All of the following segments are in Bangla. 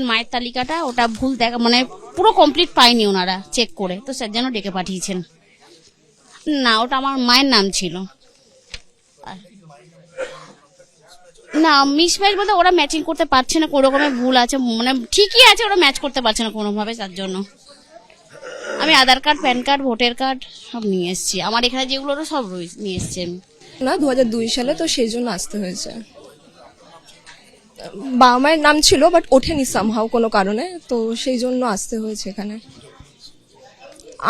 মায়ের তালিকাটা ওটা ভুল দেখা, মানে পুরো কমপ্লিট পায়নি ওনারা চেক করে, তো স্যার যেন ডেকে পাঠিয়েছেন। না, ওটা আমার মায়ের নাম ছিল। না, মিসম্যাচ বলতে ওরা ম্যাচিং করতে পারছে না, কোনো রকমের ভুল আছে, মানে ঠিকই আছে, ওরা ম্যাচ করতে পারছে না কোনোভাবে, তার জন্য আমি Aadhaar card, PAN card, voter card সব নিয়ে এসেছি। আমার এখানে যেগুলো সব নিয়ে এসেছি আমি। না 2002 সালে, তো সেই জন্য আসতে হয়েছে। বাবা মায়ের নাম ছিল বাট ওঠেনি সামহাও কোনো কারণে, তো সেই জন্য আসতে হয়েছে এখানে।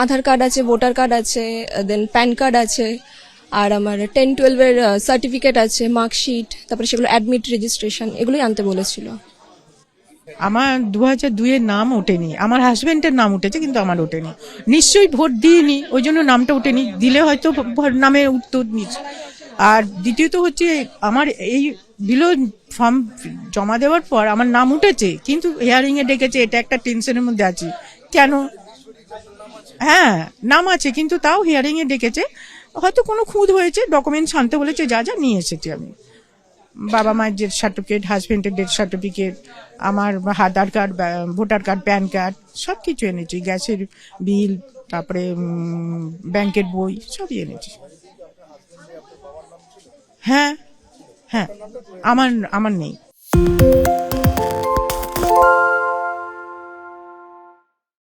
আধার কার্ড আছে, ভোটার কার্ড আছে, দেন প্যান কার্ড আছে, আর আমার 10-12 এর সার্টিফিকেট আছে, মার্কশিট, তারপরে সেগুলো অ্যাডমিট, রেজিস্ট্রেশন, এগুলোই আনতে বলেছিল। আমার 2002-এর নাম ওঠেনি, আমার হাজবেন্ডের নাম উঠেছে কিন্তু আমার ওঠেনি। নিশ্চয়ই ভোট দিইনি, ওই জন্য নামটা ওঠেনি, দিলে হয়তো নামের উত্তর নিচ্ছে। আর দ্বিতীয়ত হচ্ছে আমার এই বিলো ফর্ম জমা দেওয়ার পর আমার নাম উঠেছে, কিন্তু হিয়ারিং এ ডেকেছে, এটা একটা টেনশনের মধ্যে আছি। কেন? হ্যাঁ, নাম আছে কিন্তু তাও হিয়ারিং এ ডেকেছে, হয়তো কোনো খুঁত হয়েছে, ডকুমেন্টস আনতে বলেছে, যা যা নিয়ে এসেছি আমি। বাবা মায়ের ডেথ সার্টিফিকেট, হাজবেন্ডের ডেথ সার্টিফিকেট, আমার Aadhaar card, voter card, PAN card, সব কিছু এনেছি, গ্যাসের বিল, তারপরে ব্যাংকের বই সবই এনেছি। হ্যাঁ হ্যাঁ, আমার আমার নেই।